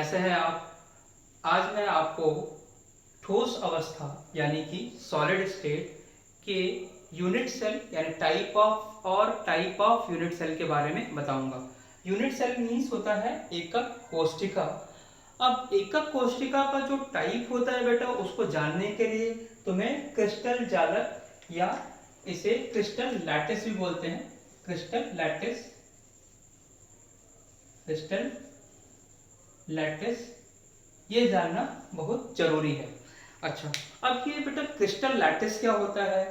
कैसे हैं आप। आज मैं आपको ठोस अवस्था यानी कि सॉलिड स्टेट के यूनिट सेल यानी टाइप ऑफ यूनिट सेल के बारे में बताऊंगा। यूनिट सेल मीन्स होता है एकक कोशिका। अब एकक कोशिका का जो टाइप होता है बेटा, उसको जानने के लिए तुम्हें क्रिस्टल जालक या इसे क्रिस्टल लैटिस भी बोलते हैं, क्रिस्टल लैटिस ये जानना बहुत जरूरी है। अच्छा, अब ये बेटा क्रिस्टल लैटिस क्या होता है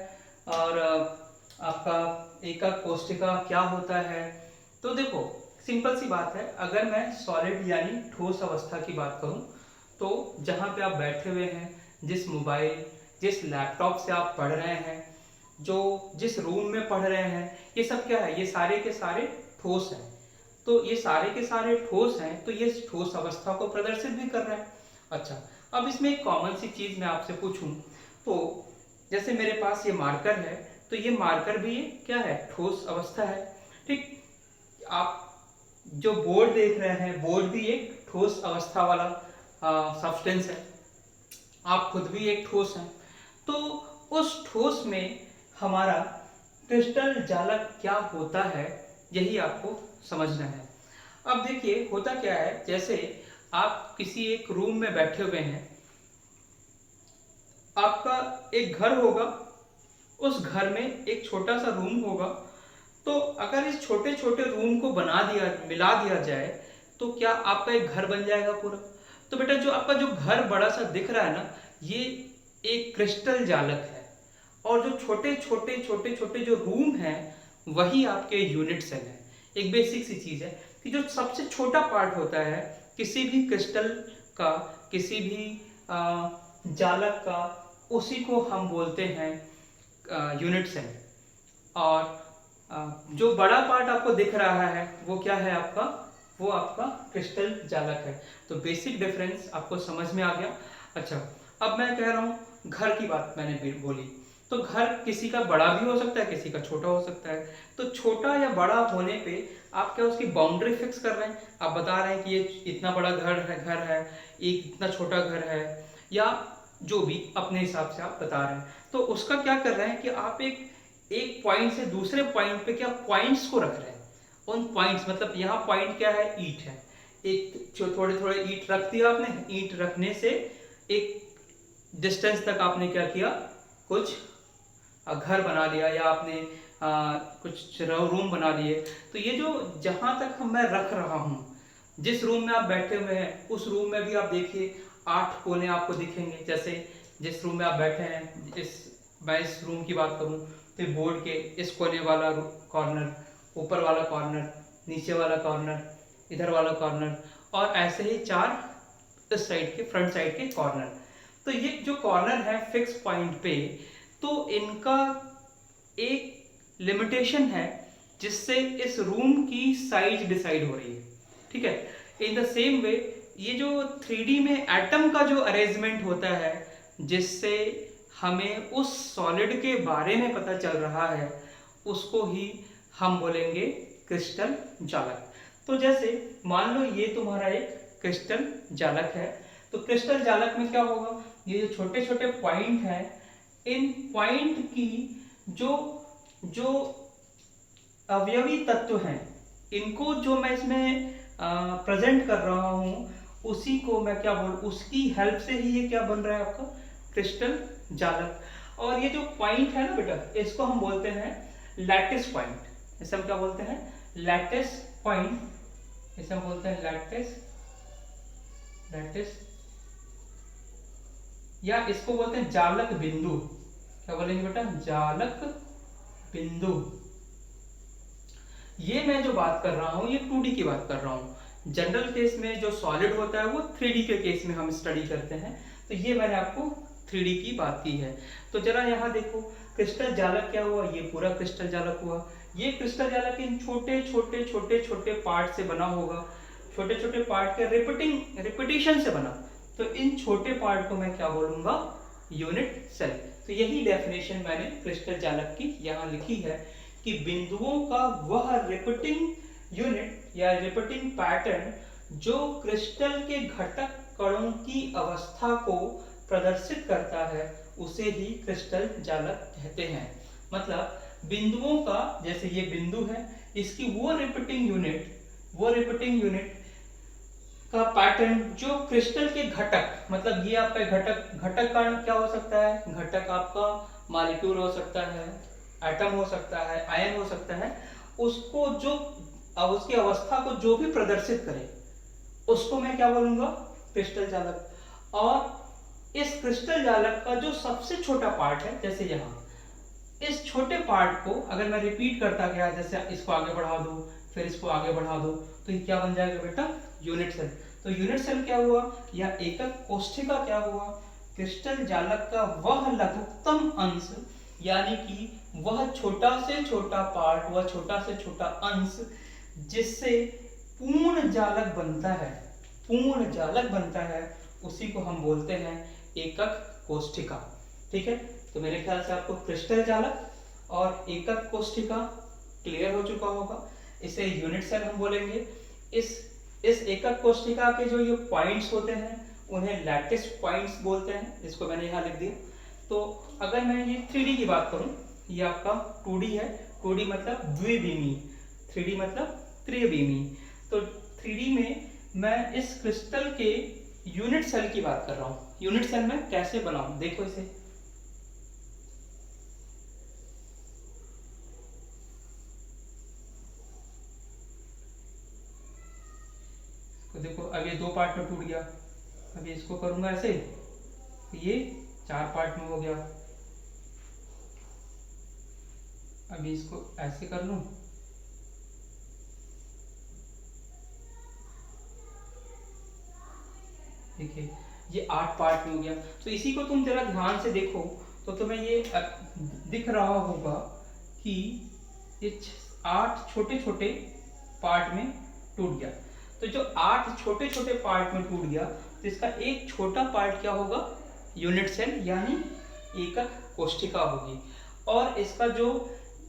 और आपका एकक कोशिका क्या होता है। तो देखो सिंपल सी बात है, अगर मैं सॉलिड यानी ठोस अवस्था की बात करूं तो जहां पे आप बैठे हुए हैं, जिस मोबाइल जिस लैपटॉप से आप पढ़ रहे हैं, जिस रूम में पढ़ रहे हैं, ये सब क्या है, ये सारे के सारे ठोस हैं। तो ये सारे के सारे ठोस हैं, तो ये ठोस अवस्था को प्रदर्शित भी कर रहे हैं। अच्छा, अब इसमें एक कॉमन सी चीज मैं आपसे पूछूं तो जैसे मेरे पास ये मार्कर है, तो ये मार्कर भी क्या है, ठोस अवस्था है। ठीक, आप जो बोर्ड देख रहे हैं, बोर्ड भी एक ठोस अवस्था वाला सब्सटेंस है। आप खुद भी एक ठोस हैं। तो उस ठोस में हमारा क्रिस्टल जालक क्या होता है, यही आपको समझना है। अब देखिए होता क्या है, जैसे आप किसी एक रूम में बैठे हुए हैं, आपका एक घर होगा, उस घर में एक छोटा सा रूम होगा। तो अगर इस छोटे छोटे रूम को मिला दिया जाए तो क्या आपका एक घर बन जाएगा पूरा। तो बेटा जो आपका जो घर बड़ा सा दिख रहा है ना, ये एक क्रिस्टल जालक है। और जो छोटे छोटे जो रूम हैं, वही आपके यूनिट सेल है। एक बेसिक सी चीज है कि जो सबसे छोटा पार्ट होता है किसी भी क्रिस्टल का, किसी भी जालक का, उसी को हम बोलते हैं यूनिट सेल। और जो बड़ा पार्ट आपको दिख रहा है वो क्या है आपका, वो आपका क्रिस्टल जालक है। तो बेसिक डिफरेंस आपको समझ में आ गया। अच्छा, अब मैं कह रहा हूँ घर की बात मैंने बोली, तो घर किसी का बड़ा भी हो सकता है, किसी का छोटा हो सकता है। तो छोटा या बड़ा होने पे आप क्या उसकी बाउंड्री फिक्स कर रहे हैं, आप बता रहे हैं कि ये इतना बड़ा घर है, एक इतना छोटा घर है, या जो भी अपने हिसाब से आप बता रहे हैं। तो उसका क्या कर रहे हैं कि आप एक पॉइंट से दूसरे पॉइंट पे क्या पॉइंट्स को रख रहे हैं। उन पॉइंट्स मतलब यहाँ पॉइंट क्या है, ईंट है। एक थोड़े थोड़े ईंट रख दिया आपने, ईंट रखने से एक डिस्टेंस तक आपने क्या किया, कुछ घर बना लिया, या आपने कुछ रूम बना लिए। तो ये जो जहां तक मैं रख रहा हूं, जिस रूम में आप बैठे हुए हैं, उस रूम में भी आप देखिए 8 कोने आपको दिखेंगे। जैसे जिस रूम में आप बैठे हैं, मैं इस रूम की बात करूं तो बोर्ड के इस कोने वाला कॉर्नर, ऊपर वाला कॉर्नर, नीचे वाला कॉर्नर, इधर वाला कॉर्नर, और ऐसे ही 4 इस साइड के फ्रंट साइड के कॉर्नर। तो ये जो कॉर्नर है फिक्स पॉइंट पे, तो इनका एक लिमिटेशन है जिससे इस रूम की साइज डिसाइड हो रही है। ठीक है, इन द सेम वे ये जो 3D में एटम का जो अरेंजमेंट होता है, जिससे हमें उस सॉलिड के बारे में पता चल रहा है, उसको ही हम बोलेंगे क्रिस्टल जालक। तो जैसे मान लो ये तुम्हारा एक क्रिस्टल जालक है, तो क्रिस्टल जालक में क्या होगा, ये जो छोटे छोटे पॉइंट हैं, इन पॉइंट की जो जो अवयवी तत्व हैं, इनको जो मैं इसमें प्रेजेंट कर रहा हूं, उसी को मैं क्या बोल, उसकी हेल्प से ही ये क्या बन रहा है आपका क्रिस्टल जालक। और ये जो पॉइंट है ना बेटा, इसको हम बोलते हैं लैटिस पॉइंट। इसे हम क्या बोलते हैं, लैटिस पॉइंट। इसे हम बोलते हैं लैटिस, या इसको बोलते हैं जालक बिंदु। क्या बोलेंगे बेटा, जालक बिंदु। ये मैं जो बात कर रहा हूं, ये 2D की बात कर रहा हूं। जनरल केस में जो सॉलिड होता है वो 3D के केस में हम स्टडी करते हैं। तो ये मैंने आपको 3D की बात की है। तो जरा यहाँ देखो, क्रिस्टल जालक क्या हुआ, ये पूरा क्रिस्टल जालक हुआ। ये क्रिस्टल जालक इन छोटे छोटे पार्ट से बना होगा, छोटे छोटे पार्ट के रिपीटिशन से बना। तो इन छोटे पार्ट को मैं क्या बोलूंगा, यूनिट सेल। तो यही डेफिनेशन मैंने क्रिस्टल जालक की यहाँ लिखी है कि बिंदुओं का वह रिपीटिंग यूनिट या रिपीटिंग पैटर्न जो क्रिस्टल के घटक कणों की अवस्था को प्रदर्शित करता है उसे ही क्रिस्टल जालक कहते हैं। मतलब बिंदुओं का, जैसे ये बिंदु है, इसकी वो रिपीटिंग यूनिट का पैटर्न जो क्रिस्टल के घटक, मतलब ये आपका घटक का क्या हो सकता है, घटक आपका मॉलिक्यूल हो सकता है, एटम हो सकता है, आयन हो सकता है, उसको जो उसकी अवस्था को जो भी प्रदर्शित करे उसको मैं क्या बोलूंगा, क्रिस्टल जालक। और इस क्रिस्टल जालक का जो सबसे छोटा पार्ट है, जैसे यहाँ इस छोटे पार्ट को अगर मैं रिपीट करता गया, जैसे इसको आगे बढ़ा दो, फिर इसको आगे बढ़ा दो, तो ये क्या बन जाएगा बेटा, यूनिट सेल। तो यूनिट सेल क्या हुआ, या एकक कोष्ठिका क्या हुआ, क्रिस्टल जालक का वह लघुत्तम अंश, यानी कि वह छोटा से छोटा पार्ट, वह छोटा से छोटा अंश जिससे पूर्ण जालक बनता है, उसी को हम बोलते हैं एकक कोष्ठिका। ठीक है, तो मेरे ख्याल से आपको क्रिस्टल जालक और एकक कोष्ठिका क्लियर हो चुका होगा। इसे यूनिट सेल हम बोलेंगे। इस एकक कोष्ठिका के जो ये पॉइंट्स होते हैं उन्हें लैटिस पॉइंट्स बोलते हैं, जिसको मैंने यहाँ लिख दिया। तो अगर मैं ये 3D की बात करूं, ये आपका 2D है, 2D मतलब द्विविमी, 3D मतलब त्रिविमी। तो 3D में मैं इस क्रिस्टल के यूनिट सेल की बात कर रहा हूं। यूनिट सेल में कैसे बनाऊं, देखो इसे, तो देखो अब ये 2 पार्ट में टूट गया, अभी इसको करूंगा ऐसे, ये 4 पार्ट में हो गया, अभी इसको ऐसे कर लूं, देखिए ये 8 पार्ट में हो गया। तो इसी को तुम जरा ध्यान से देखो तो तुम्हें ये दिख रहा होगा कि ये 8 छोटे छोटे पार्ट में टूट गया। तो जो 8 छोटे छोटे पार्ट में टूट गया, तो इसका एक छोटा पार्ट क्या होगा, यूनिट सेल यानी एकक कोष्ठिका होगी। और इसका जो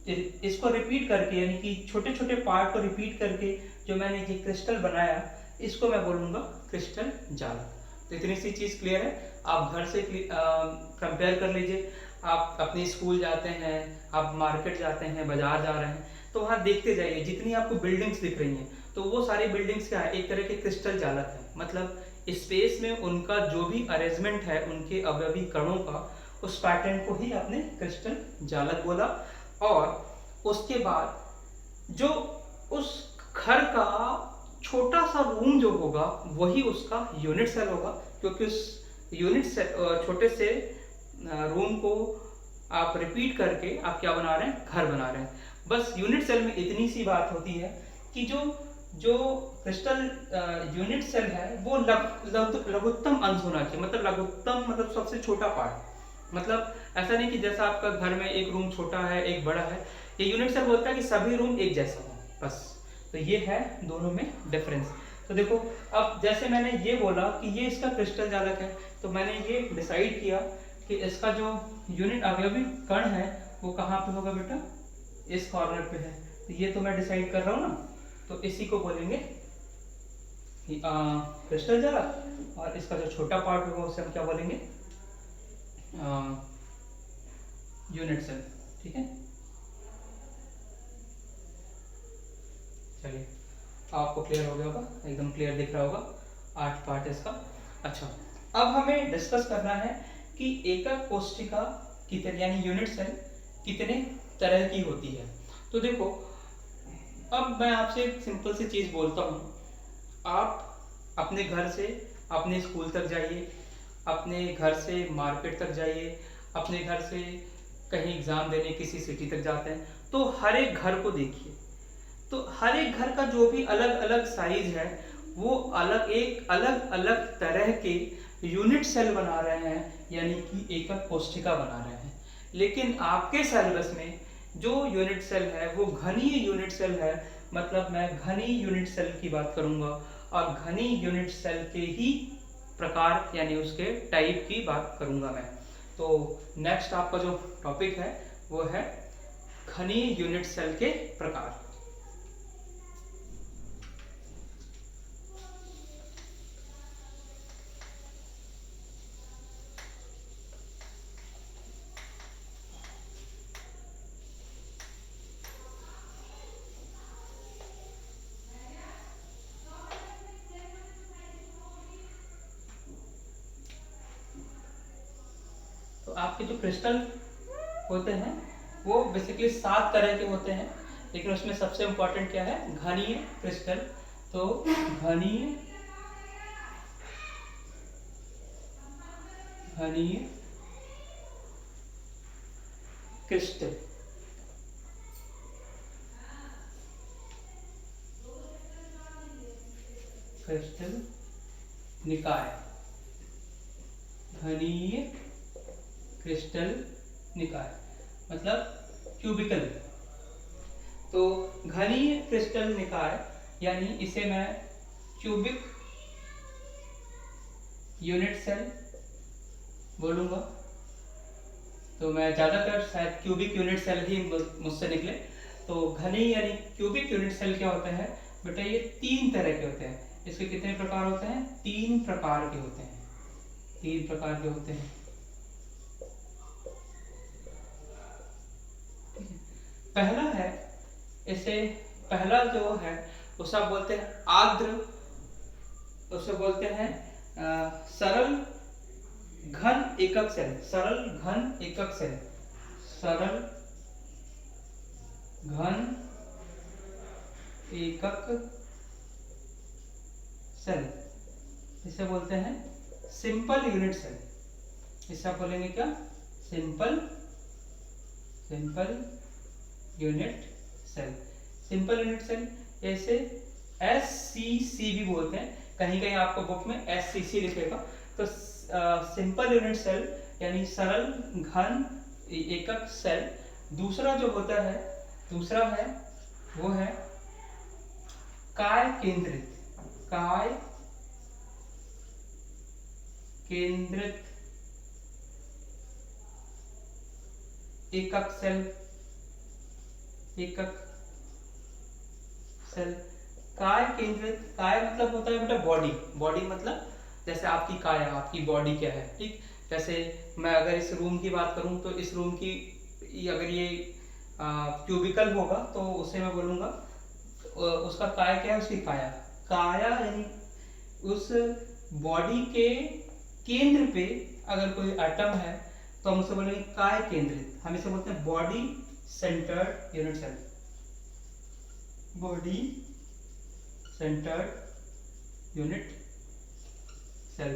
इसको रिपीट करके, यानी कि छोटे छोटे पार्ट को रिपीट करके जो मैंने ये क्रिस्टल बनाया, इसको मैं बोलूंगा क्रिस्टल जालक। तो इतनी सी चीज क्लियर है। आप घर से कंपेयर कर लीजिए, आप अपने स्कूल जाते हैं, आप मार्केट जाते हैं, बाजार जा रहे हैं, तो वहाँ देखते जाइए जितनी आपको बिल्डिंग्स दिख रही हैं, तो वो सारी बिल्डिंग्स क्या है, एक तरह के क्रिस्टल जालक है। मतलब स्पेस में उनका जो भी अरेंजमेंट है, उनके अवयवी कणों का, उस पैटर्न को ही आपने क्रिस्टल जालक बोला। और उसके बाद जो उस घर का छोटा सा रूम जो होगा वही उसका यूनिट सेल होगा, क्योंकि उस यूनिट सेल छोटे से रूम को आप रिपीट करके आप क्या बना रहे हैं, घर बना रहे हैं। बस यूनिट सेल में इतनी सी बात होती है कि जो क्रिस्टल यूनिट सेल है वो लघुत्तम अंश होना चाहिए। मतलब लघुत्तम मतलब सबसे छोटा पार्ट। मतलब ऐसा नहीं कि जैसा आपका घर में एक रूम छोटा है एक बड़ा है, ये यूनिट सेल बोलता है कि सभी रूम एक जैसा हो, बस। तो ये है दोनों में डिफरेंस। तो देखो अब जैसे मैंने ये बोला कि ये इसका क्रिस्टल जालक है, तो मैंने ये डिसाइड किया कि इसका जो यूनिट अवयवी कण है वो कहाँ पे होगा बेटा, इस कॉर्नर पे है। तो ये तो मैं डिसाइड कर रहा हूँ ना, तो इसी को बोलेंगे क्रिस्टल जालक। और इसका जो छोटा पार्ट होगा उसे हम क्या बोलेंगे, यूनिट सेल। ठीक है, चलिए आपको क्लियर हो गया होगा, एकदम क्लियर दिख रहा होगा, 8 पार्ट इसका। अच्छा, अब हमें डिस्कस करना है कि एकक कोष्ठिका कितने, यानी यूनिट सेल कितने तरह की होती है। तो देखो अब मैं आपसे एक सिंपल सी चीज बोलता हूँ, आप अपने घर से अपने स्कूल तक जाइए, अपने घर से मार्केट तक जाइए, अपने घर से कहीं एग्जाम देने किसी सिटी तक जाते हैं, तो हर एक घर को देखिए, तो हर एक घर का जो भी अलग अलग साइज है वो अलग अलग तरह के यूनिट सेल बना रहे हैं, यानी कि एकक कोष्ठिका बना रहे हैं। लेकिन आपके सिलेबस में जो यूनिट सेल है वो घनीय यूनिट सेल है। मतलब मैं घनी यूनिट सेल की बात करूंगा, और घनी यूनिट सेल के ही प्रकार यानी उसके टाइप की बात करूंगा मैं। तो नेक्स्ट आपका जो टॉपिक है वो है घनीय यूनिट सेल के प्रकार। तो आपके जो क्रिस्टल होते हैं वो बेसिकली 7 तरह के होते हैं, लेकिन उसमें सबसे इम्पोर्टेंट क्या है, घनीय क्रिस्टल। तो घनीय क्रिस्टल, निकाय, घनीय क्रिस्टल निकाय मतलब क्यूबिकल। तो घनीय क्रिस्टल निकाय यानी इसे मैं क्यूबिक यूनिट सेल बोलूंगा। तो मैं ज़्यादातर शायद क्यूबिक यूनिट सेल ही मुझसे निकले। तो घनी यानी क्यूबिक यूनिट सेल क्या होता है बेटा, ये 3 तरह के होते हैं। इसके कितने प्रकार होते हैं, 3 प्रकार के होते हैं, 3 प्रकार के होते हैं। पहला है, इसे पहला जो है उसे आप बोलते हैं आर्द्र, उसे बोलते हैं सरल घन एकक सेल, सरल घन एकक सेल, सरल घन एकक सेल, इसे बोलते हैं सिंपल यूनिट सेल। इसे आप बोलेंगे क्या, simple unit cell, simple unit cell. ऐसे SCC भी बोलते हैं, कहीं कहीं आपको बुक में SCC लिखेगा। तो सिंपल यूनिट सेल यानी सरल घन एकक सेल। दूसरा जो होता है, दूसरा है वो है काय केंद्रित, काय केंद्रित एकक सेल, एकक सेल। काय केंद्रित, काय मतलब होता है बेटा बॉडी, बॉडी मतलब जैसे आपकी काया, आपकी बॉडी क्या है, ठीक। जैसे मैं अगर इस रूम की बात करूं तो इस रूम की अगर ये क्यूबिकल होगा तो उसे मैं बोलूंगा उसका काय क्या है, उसकी काया। काया यानी उस बॉडी के केंद्र पे अगर कोई एटम है तो हम उसे बोलेंगे काय केंद्रित। हम इसे बोलते हैं body centred unit cell, body centred unit cell.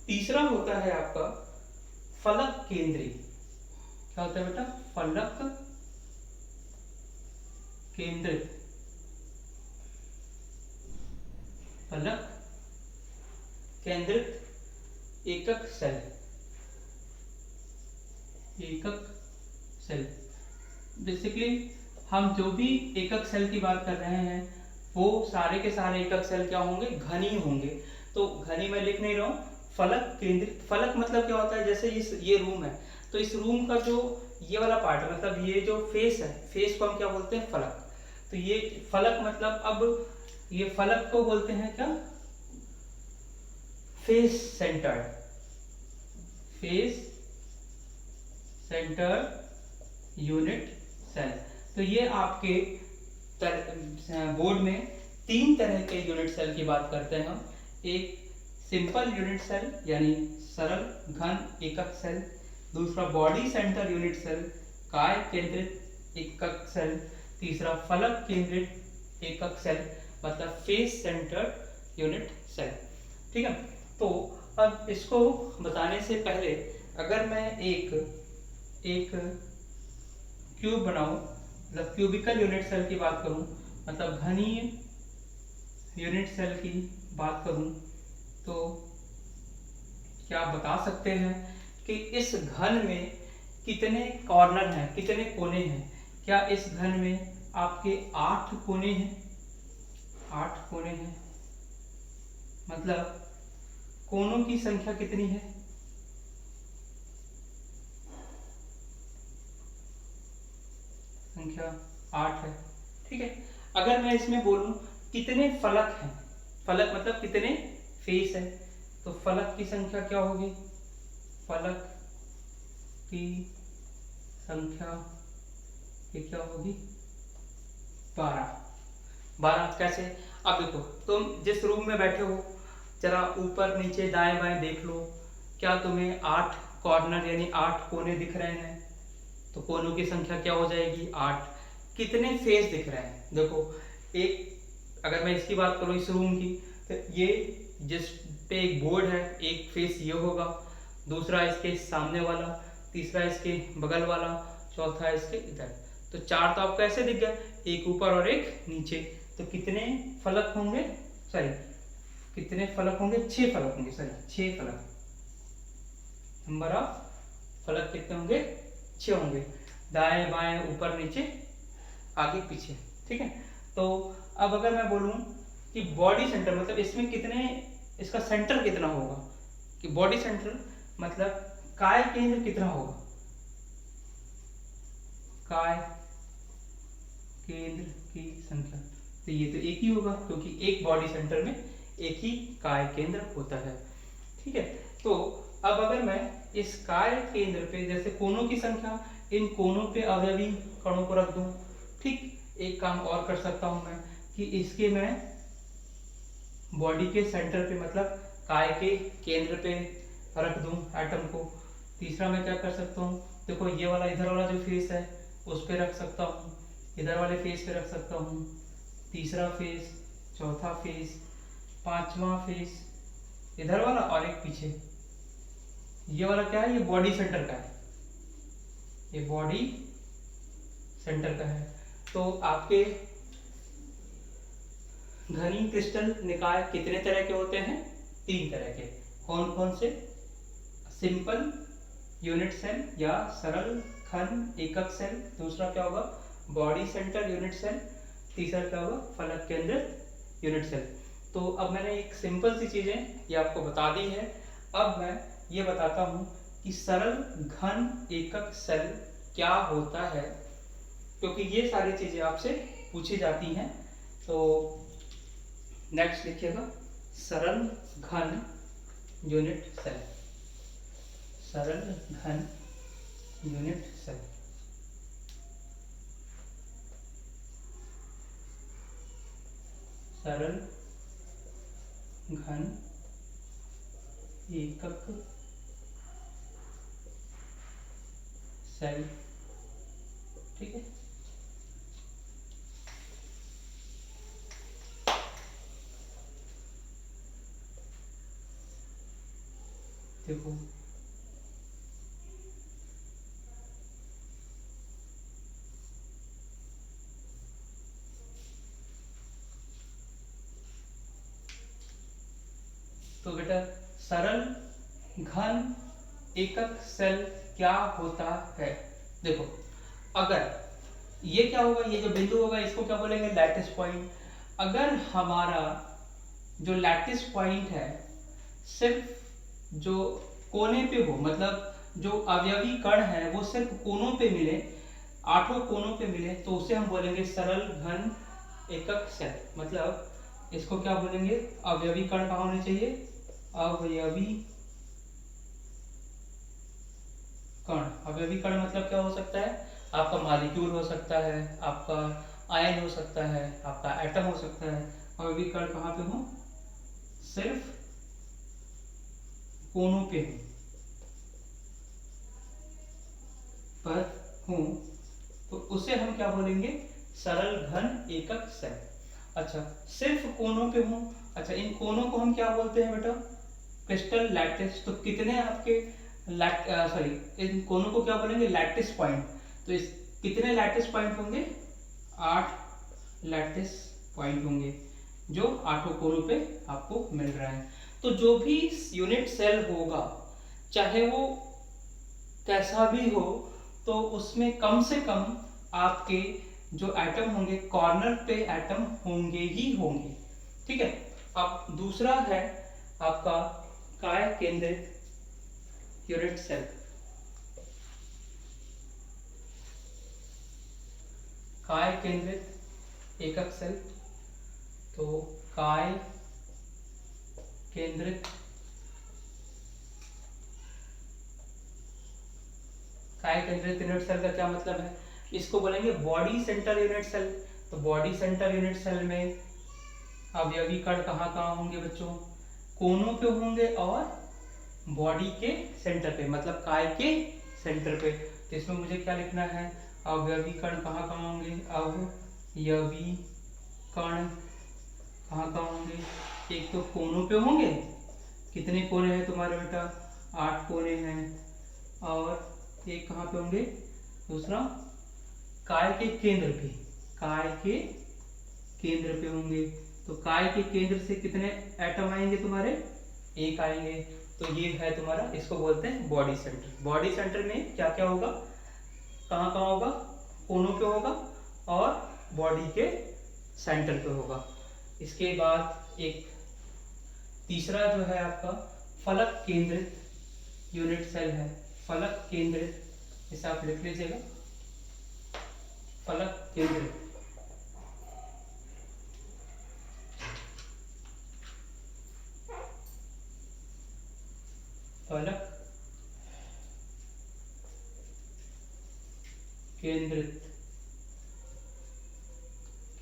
तीसरा होता है आपका फलक केंद्री। क्या होता है बेटा, फलक केंद्रित, फलक केंद्रित एकक सेल, एकक सेल। बेसिकली हम जो भी एकक सेल की बात कर रहे हैं वो सारे के सारे एकक सेल क्या होंगे, घनी होंगे। तो घनी मैं लिख नहीं रहा हूं, फलक केंद्रित। फलक मतलब क्या होता है, जैसे ये रूम है तो इस रूम का जो ये वाला पार्ट है, मतलब ये जो फेस है, फेस को हम क्या बोलते हैं, फलक। तो ये फलक मतलब, अब ये फलक को बोलते हैं क्या, face centred, face centred unit cell. तो ये आपके बोर्ड में 3 तरह के यूनिट सेल की बात करते हैं हम। एक सिंपल यूनिट सेल यानी सरल घन एकक सेल, दूसरा बॉडी सेंटर यूनिट सेल, काय केंद्रित एकक सेल, तीसरा फलक केंद्रित एकक सेल मतलब फेस सेंटर्ड यूनिट सेल, ठीक है। तो अब इसको बताने से पहले अगर मैं एक क्यूब बनाऊं, मतलब क्यूबिकल यूनिट सेल की बात करूं, मतलब घनीय यूनिट सेल की बात करूं, तो क्या आप बता सकते हैं कि इस घन में कितने कॉर्नर हैं, कितने कोने हैं? क्या इस घन में आपके 8 कोने हैं? 8 कोने हैं, मतलब कोनों की संख्या कितनी है? संख्या 8 है, ठीक है। अगर मैं इसमें बोलूं कितने फलक हैं, फलक मतलब कितने फेस है, तो फलक की संख्या क्या होगी? फलक की संख्या क्या होगी? 12। 12 कैसे? अब देखो, तुम जिस रूम में बैठे हो जरा ऊपर नीचे दाएं बाएं देख लो, क्या तुम्हें 8 कॉर्नर यानी 8 कोने दिख रहे हैं, तो कोनों की संख्या क्या हो जाएगी 8। कितने फेस दिख रहे हैं, देखो एक, अगर मैं इसकी बात करूँ इस रूम की, तो ये जिस पे एक बोर्ड है, एक फेस ये होगा, दूसरा इसके सामने वाला, तीसरा इसके बगल वाला, चौथा इसके इधर। तो 4 तो आपको ऐसे दिख गया, एक ऊपर और एक नीचे। तो कितने फलक होंगे, सॉरी कितने फलक होंगे, 6 फलक होंगे, सॉरी 6 फलक। नंबर ऑफ फलक कितने होंगे, 6 होंगे, दाएं बाएं ऊपर नीचे आगे पीछे। ठीक है। तो अब अगर मैं बोलूं कि बॉडी सेंटर मतलब इसमें कितने, इसका सेंटर कितना होगा, कि बॉडी सेंटर मतलब काय केंद्र कितना होगा, काय केंद्र की संख्या, तो ये तो एक ही होगा, क्योंकि एक बॉडी सेंटर में एक ही काय केंद्र होता है। ठीक है। तो अब अगर मैं इस काय केंद्र पे जैसे कोनों की संख्या, इन कोनों पे अवयवी कणों को रख दूं। ठीक, एक काम और कर सकता हूं मैं कि इसके मैं बॉडी के सेंटर पे मतलब काय के केंद्र पे रख दूं एटम को। तीसरा मैं क्या कर सकता हूँ, देखो ये वाला इधर वाला जो फेस है उस पे रख सकता हूँ, इधर वाले फेस पे रख सकता हूँ, तीसरा फेस, चौथा फेस, पांचवा फेस इधर वाला और एक पीछे। ये वाला क्या है, ये बॉडी सेंटर का है, ये बॉडी सेंटर का है। तो आपके घनी क्रिस्टल निकाय कितने तरह के होते हैं, 3 तरह के। कौन कौन से, सिंपल यूनिट सेल या सरल घन एकक सेल, दूसरा क्या होगा बॉडी सेंटर यूनिट सेल, तीसरा क्या होगा फलक केंद्रित यूनिट सेल। तो अब मैंने एक सिंपल सी चीजें ये आपको बता दी है। अब मैं ये बताता हूँ कि सरल घन एकक सेल क्या होता है, क्योंकि ये सारी चीजें आपसे पूछी जाती हैं। तो नेक्स्ट लिखिएगा, सरल घन यूनिट सेल, सरल घन यूनिट सेल। सरल घन एकक सेल। ठीक है। देखो तो बेटा सरल घन एकक सेल क्या होता है, देखो अगर ये क्या होगा, ये जो बिंदु होगा इसको क्या बोलेंगे लैटिस पॉइंट। अगर हमारा जो लैटिस पॉइंट है सिर्फ जो कोने पे हो, मतलब जो अवयवी कण है वो सिर्फ कोनों पे मिले, 8 कोनों पे मिले, तो उसे हम बोलेंगे सरल घन एकक सेल। मतलब इसको क्या बोलेंगे, अवयवी कण कहाँ होने चाहिए, अवयवी कण। अवयवी कण मतलब क्या हो सकता है, आपका मॉलिक्यूल हो सकता है, आपका आयन हो सकता है, आपका एटम हो सकता है। अवयवी कण कहाँ पे हो, सिर्फ कोनों पे हो पर हूं, तो उसे हम क्या बोलेंगे सरल घन एकक सेल। अच्छा सिर्फ कोनों पे हूं, अच्छा इन कोनों को हम क्या बोलते हैं बेटा, क्रिस्टल लैटिस। तो कितने आपके सॉरी इन कोनों को क्या बोलेंगे लैटिस पॉइंट। तो इस कितने लैटिस पॉइंट होंगे, 8 लैटिस पॉइंट होंगे जो 8 कोनों पे आपको मिल रहा है। तो जो भी यूनिट सेल होगा चाहे वो कैसा भी हो, तो उसमें कम से कम आपके जो एटम होंगे कॉर्नर पे एटम होंगे ही होंगे। ठीक है। अब दूसरा है आपका काय केंद्रित यूनिट सेल। काय केंद्रित एकक सेल, तो काय केंद्रित, काय केंद्रित यूनिट सेल का क्या मतलब है, इसको बोलेंगे बॉडी सेंटर यूनिट सेल। तो बॉडी सेंटर यूनिट सेल में अवयवी कण कहाँ कहाँ होंगे बच्चों, कोनों पे होंगे और बॉडी के सेंटर पे, मतलब काय के सेंटर पे। तो इसमें मुझे क्या लिखना है, अवयवी कण कहाँ कहाँ होंगे, अवयवी कण कहाँ कहाँ होंगे, एक तो कोनों पे होंगे, कितने कोने हैं तुम्हारे बेटा, 8 कोने हैं। और एक कहाँ पे होंगे, दूसरा काय के केंद्र पे, काय के केंद्र पे होंगे। तो काय के केंद्र से कितने एटम आएंगे तुम्हारे, 1 आएंगे। तो ये है तुम्हारा, इसको बोलते हैं बॉडी सेंटर। बॉडी सेंटर में क्या क्या होगा, कहाँ कहाँ होगा, कोनों पे होगा और बॉडी के सेंटर पे होगा। इसके बाद एक तीसरा जो है आपका फलक केंद्रित यूनिट सेल है, फलक केंद्रित, इसे आप लिख लीजिएगा, फलक केंद्रित। फलक केंद्रित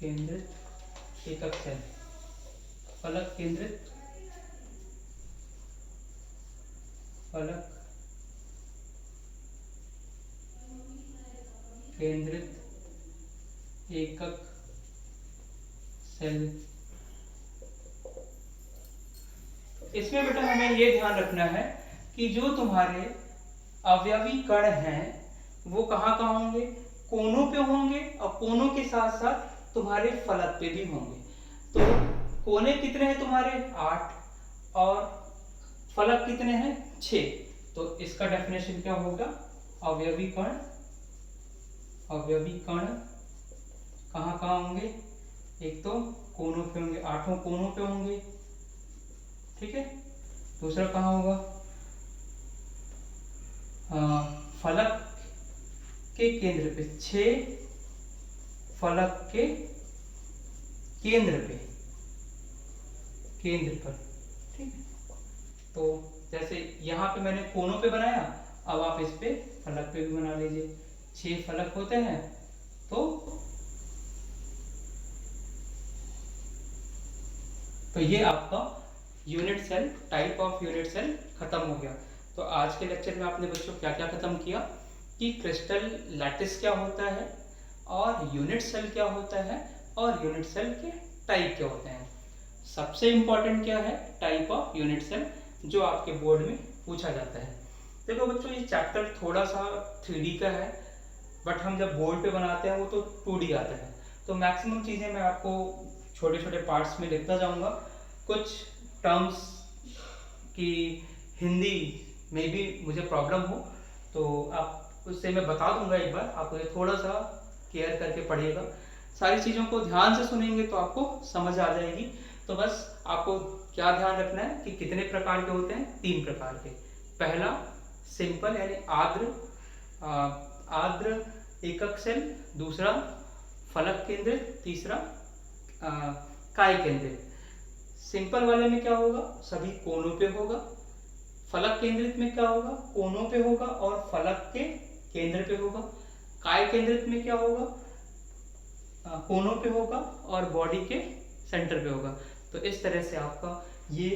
केंद्रित एकक सेल, फलक केंद्रित, फलक केंद्रित एकक सेल। इसमें बेटा हमें ये ध्यान रखना है कि जो तुम्हारे अवयवी कण हैं वो कहाँ कहाँ होंगे, कोनों पे होंगे और कोनों के साथ साथ तुम्हारे फलक पे भी होंगे। तो कोने कितने हैं तुम्हारे, 8 और फलक कितने हैं, 6। तो इसका डेफिनेशन क्या होगा, अवयवी कण, अवयवी कण कहाँ कहाँ होंगे, एक तो कोनों पे होंगे, 8 कोनों पे होंगे, ठीक है। दूसरा कहाँ होगा, फलक के केंद्र पे, 6 फलक के केंद्र पे, केंद्र पर, ठीक है। तो जैसे यहाँ पे मैंने कोनों पे बनाया, अब आप इस पे फलक पे भी बना लीजिए। 6 फलक होते हैं, तो ये आपका unit cell, type of unit cell खत्म हो गया। तो आज के लेक्चर में आपने बच्चों क्या क्या खत्म किया कि क्रिस्टल लैटिस क्या होता है और यूनिट सेल क्या होता है और यूनिट सेल के टाइप क्या होते हैं। सबसे इंपॉर्टेंट क्या है, टाइप ऑफ यूनिट सेल, जो आपके बोर्ड में पूछा जाता है। देखो बच्चों, ये चैप्टर थोड़ा सा 3D का है, बट हम जब बोर्ड पे बनाते हैं वो तो 2D आता है। तो मैक्सिमम चीज़ें मैं आपको छोटे छोटे पार्ट्स में लिखता जाऊंगा। कुछ टर्म्स की हिंदी में भी मुझे प्रॉब्लम हो तो आप उससे मैं बता दूंगा एक बार, आप मुझे थोड़ा सा केयर करके पढ़िएगा। सारी चीज़ों को ध्यान से सुनेंगे तो आपको समझ आ जाएगी। तो बस आपको क्या ध्यान रखना है कि कितने प्रकार के होते हैं, 3 प्रकार के। पहला सिंपल यानी आर्द्र एकक सेल, दूसरा फलक केंद्रित, तीसरा काय केंद्रित। सिंपल वाले में क्या होगा, सभी कोनों पे होगा। फलक केंद्रित में क्या होगा, कोनों पे होगा और फलक के केंद्र पे होगा। काय केंद्रित में क्या होगा, कोनों पे होगा और बॉडी के सेंटर पे होगा। तो इस तरह से आपका ये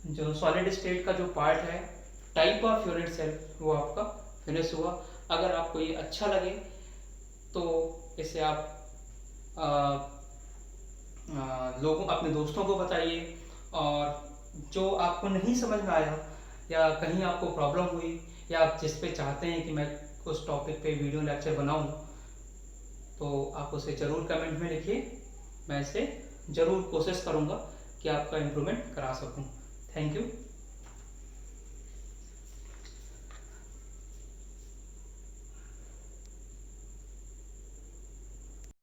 जो सॉलिड स्टेट का जो पार्ट है, टाइप ऑफ यूनिट सेल, वो आपका फिनिश हुआ। अगर आपको ये अच्छा लगे तो इसे आप लोगों, अपने दोस्तों को बताइए। और जो आपको नहीं समझ में आया या कहीं आपको प्रॉब्लम हुई या आप जिस पे चाहते हैं कि मैं उस टॉपिक पे वीडियो लेक्चर बनाऊं, तो आप उसे ज़रूर कमेंट में लिखिए। मैं इसे ज़रूर कोशिश करूंगा कि आपका इम्प्रूवमेंट करा सकूं। Thank you.